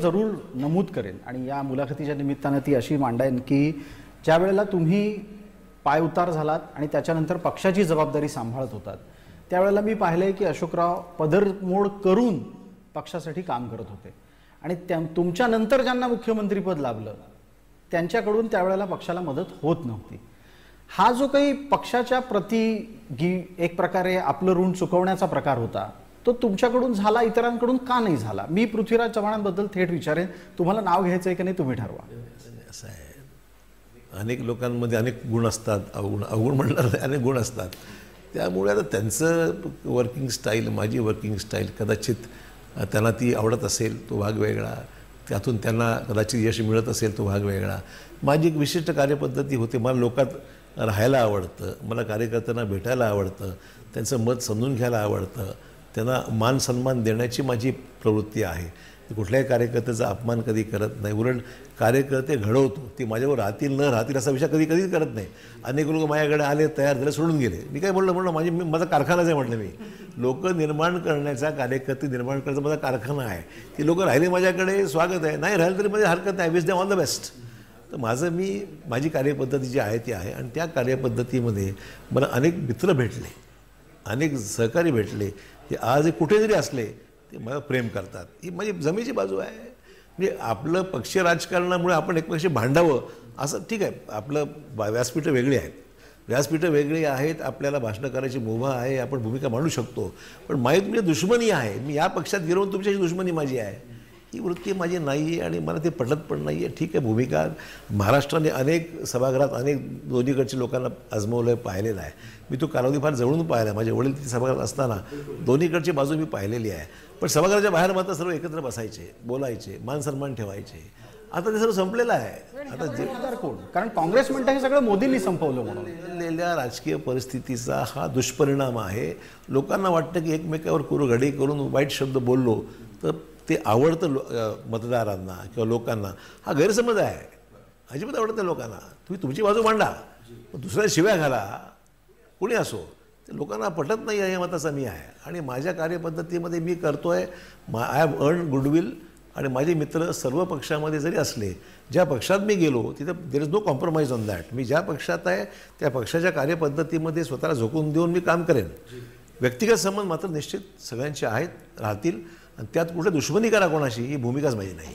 जरूर नमूद करेन आणि या मुलाखतीच्या निमित्ताने ती अशी मांडेन की ज्या वेळेला तुम्ही पायउतार झालात आणि त्याच्यानंतर पक्षाची जबाबदारी सांभाळत होतात त्यावेळेला मी पाहिलंय की अशोकराव पदरमोड करून पक्षासाठी काम करत होते आणि तुमच्या नंतर ज्यांना मुख्यमंत्रीपद लाभलं त्यांच्याकडून त्यावेळेला पक्षाला मदत होत नव्हती। हा जो काही पक्षाच्या प्रती एक प्रकारे आपलं ऋण चुकवण्याचा प्रकार होता तो तुमच्याकडून झाला, इतरांकडून का नाही झाला? मी पृथ्वीराज चव्हाणांबद्दल थेट विचारेन, तुम्हाला नाव घ्यायचंय की नाही तुम्ही ठरवा। असं आहे, अनेक लोकांमध्ये अनेक गुण असतात, अवगुण म्हणणार अनेक गुण असतात। त्यामुळे आता त्यांचं वर्किंग स्टाईल, माझी वर्किंग स्टाईल कदाचित त्यांना ती आवडत असेल तो भाग वेगळा, त्यातून त्यांना कदाचित यश मिळत असेल तो भाग वेगळा। माझी एक विशिष्ट कार्यपद्धती होती, मला लोकात राहायला आवडतं, मला कार्यकर्त्यांना भेटायला आवडतं, त्यांचं मत समजून घ्यायला आवडतं, त्यांना मान सन्मान देण्याची माझी प्रवृत्ती आहे। कुठल्याही कार्यकर्त्याचा अपमान कधी करत नाही, उलट कार्यकर्ते घडवतो, ती माझ्यावर राहतील न राहतील असा विचार कधी करत नाही। अनेक लोक माझ्याकडे आले, तयार झाले, सोडून गेले। मी काय म्हणलं माझा कारखानाच आहे म्हटलं। मी लोक निर्माण करण्याचा, कार्यकर्ते निर्माण करण्याचा माझा कारखाना आहे। ती लोक राहिले माझ्याकडे, स्वागत आहे, नाही राहिले तरी माझी हरकत नाही, wish them all the best. तर माझी कार्यपद्धती जी आहे ती आहे आणि त्या कार्यपद्धतीमध्ये मला अनेक मित्र भेटले, अनेक सहकारी भेटले, ते आज कुठे जरी असले ते मला प्रेम करतात। ही माझी जमेची बाजू आहे। म्हणजे आपलं पक्षीय राजकारणामुळे आपण एकमेकांशी भांडावं असं ठीक आहे, आपलं व्यासपीठं वेगळी आहेत, व्यासपीठं वेगळी आहेत, आपल्याला भाषणं करायची मुभा आहे, आपण भूमिका मांडू शकतो, पण माहीत म्हणजे दुश्मनी आहे, मी या पक्षात गेलो तुमच्याशी दुश्मनी माझी आहे, ही वृत्ती माझी नाही आहे आणि मला ते पटत पण नाही आहे। ठीक आहे, भूमिका महाराष्ट्राने अनेक सभागृहात अनेक दोन्हीकडच्या लोकांना आजमावलं आहे, पाहिलेलं आहे। मी तो कालावधी फार जवळून पाहिला आहे, माझे वडील तिथे सभागृहात असताना दोन्हीकडची बाजू मी पाहिलेली आहे। पण सभागृहाच्या बाहेर मात्र सर्व एकत्र बसायचे, बोलायचे, मान सन्मान ठेवायचे। आता ते सर्व संपलेलं आहे। आता जबाबदार कोण? कारण काँग्रेस म्हणतं हे सगळं मोदींनी संपवलं म्हणून। बदललेल्या राजकीय परिस्थितीचा हा दुष्परिणाम आहे। लोकांना वाटतं की एकमेकावर कुरघडी करून वाईट शब्द बोललो तर ते आवडतं मतदारांना किंवा लोकांना, हा गैरसमज आहे। अजिबात आवडतं लोकांना। तुम्ही तुमची बाजू मांडा, दुसऱ्या शिव्या घाला, कोणी असो, ते लोकांना पटत नाही आहे, मताचा मी आहे। आणि माझ्या कार्यपद्धतीमध्ये मी करतोय, आय हॅव अर्न गुडविल। आणि माझे मित्र सर्व पक्षामध्ये जरी असले, ज्या पक्षात मी गेलो तिथं there is no compromise on that. मी ज्या पक्षात आहे त्या पक्षाच्या कार्यपद्धतीमध्ये स्वतःला झोकून देऊन मी काम करेन। व्यक्तिगत संबंध मात्र निश्चित सगळ्यांचे आहेत, राहतील, आणि त्यात कुठे दुश्मनी करा कोणाशी ही भूमिकाच माझी नाही।